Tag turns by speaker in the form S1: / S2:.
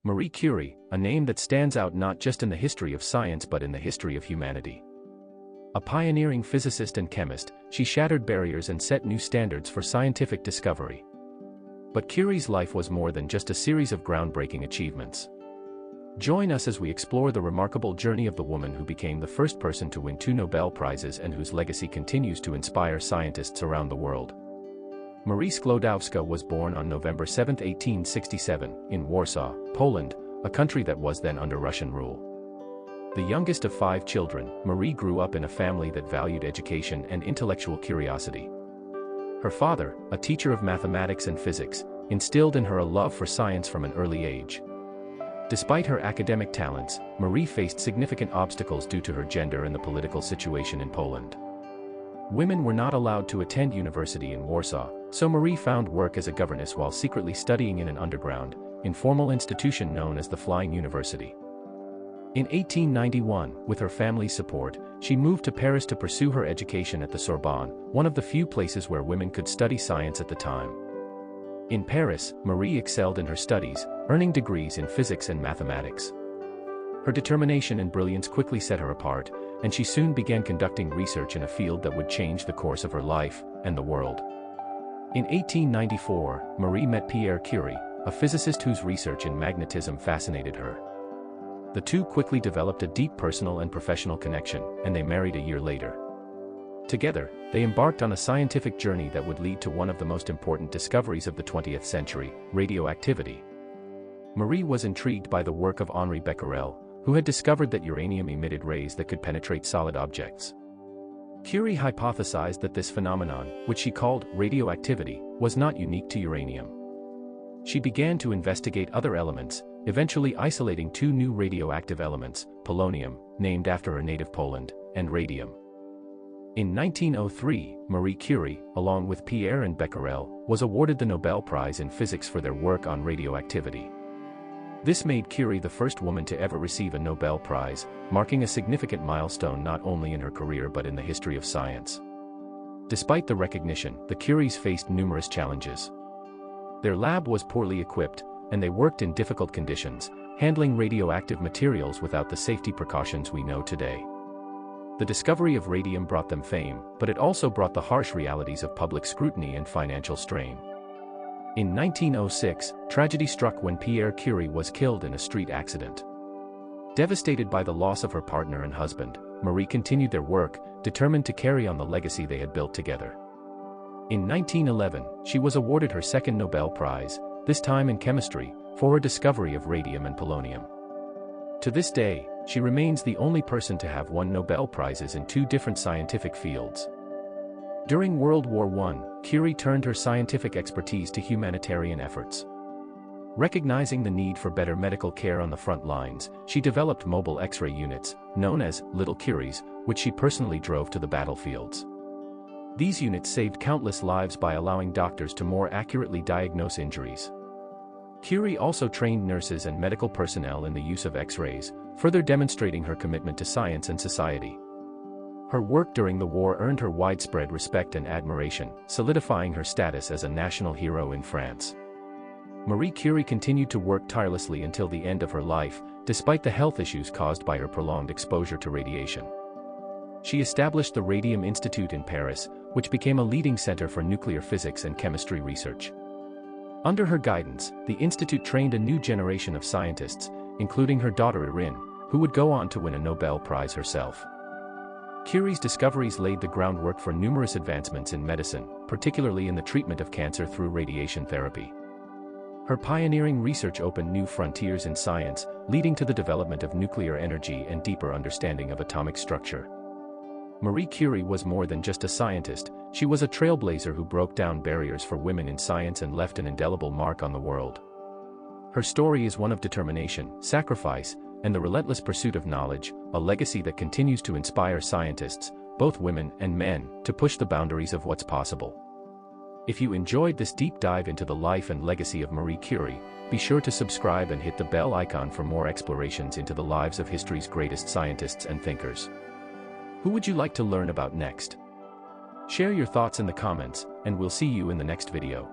S1: Marie Curie, a name that stands out not just in the history of science but in the history of humanity. A pioneering physicist and chemist, she shattered barriers and set new standards for scientific discovery. But Curie's life was more than just a series of groundbreaking achievements. Join us as we explore the remarkable journey of the woman who became the first person to win 2 Nobel Prizes and whose legacy continues to inspire scientists around the world. Marie Sklodowska was born on November 7, 1867, in Warsaw, Poland, a country that was then under Russian rule. The youngest of 5 children, Marie grew up in a family that valued education and intellectual curiosity. Her father, a teacher of mathematics and physics, instilled in her a love for science from an early age. Despite her academic talents, Marie faced significant obstacles due to her gender and the political situation in Poland. Women were not allowed to attend university in Warsaw, so Marie found work as a governess while secretly studying in an underground, informal institution known as the Flying University. In 1891, with her family's support, she moved to Paris to pursue her education at the Sorbonne, one of the few places where women could study science at the time. In Paris, Marie excelled in her studies, earning degrees in physics and mathematics. Her determination and brilliance quickly set her apart, and she soon began conducting research in a field that would change the course of her life and the world. In 1894, Marie met Pierre Curie, a physicist whose research in magnetism fascinated her. The two quickly developed a deep personal and professional connection, and they married a year later. Together, they embarked on a scientific journey that would lead to one of the most important discoveries of the 20th century, radioactivity. Marie was intrigued by the work of Henri Becquerel, who had discovered that uranium emitted rays that could penetrate solid objects. Curie hypothesized that this phenomenon, which she called radioactivity, was not unique to uranium. She began to investigate other elements, eventually isolating 2 new radioactive elements, polonium, named after her native Poland, and radium. In 1903, Marie Curie, along with Pierre and Becquerel, was awarded the Nobel Prize in Physics for their work on radioactivity. This made Curie the first woman to ever receive a Nobel Prize, marking a significant milestone not only in her career but in the history of science. Despite the recognition, the Curies faced numerous challenges. Their lab was poorly equipped, and they worked in difficult conditions, handling radioactive materials without the safety precautions we know today. The discovery of radium brought them fame, but it also brought the harsh realities of public scrutiny and financial strain. In 1906, tragedy struck when Pierre Curie was killed in a street accident. Devastated by the loss of her partner and husband, Marie continued their work, determined to carry on the legacy they had built together. In 1911, she was awarded her second Nobel Prize, this time in chemistry, for her discovery of radium and polonium. To this day, she remains the only person to have won Nobel Prizes in 2 different scientific fields. During World War I, Curie turned her scientific expertise to humanitarian efforts. Recognizing the need for better medical care on the front lines, she developed mobile X-ray units, known as Little Curies, which she personally drove to the battlefields. These units saved countless lives by allowing doctors to more accurately diagnose injuries. Curie also trained nurses and medical personnel in the use of X-rays, further demonstrating her commitment to science and society. Her work during the war earned her widespread respect and admiration, solidifying her status as a national hero in France. Marie Curie continued to work tirelessly until the end of her life, despite the health issues caused by her prolonged exposure to radiation. She established the Radium Institute in Paris, which became a leading center for nuclear physics and chemistry research. Under her guidance, the institute trained a new generation of scientists, including her daughter Irene, who would go on to win a Nobel Prize herself. Curie's discoveries laid the groundwork for numerous advancements in medicine, particularly in the treatment of cancer through radiation therapy. Her pioneering research opened new frontiers in science, leading to the development of nuclear energy and deeper understanding of atomic structure. Marie Curie was more than just a scientist, she was a trailblazer who broke down barriers for women in science and left an indelible mark on the world. Her story is one of determination, sacrifice, and the relentless pursuit of knowledge, a legacy that continues to inspire scientists, both women and men, to push the boundaries of what's possible. If you enjoyed this deep dive into the life and legacy of Marie Curie, be sure to subscribe and hit the bell icon for more explorations into the lives of history's greatest scientists and thinkers. Who would you like to learn about next? Share your thoughts in the comments, and we'll see you in the next video.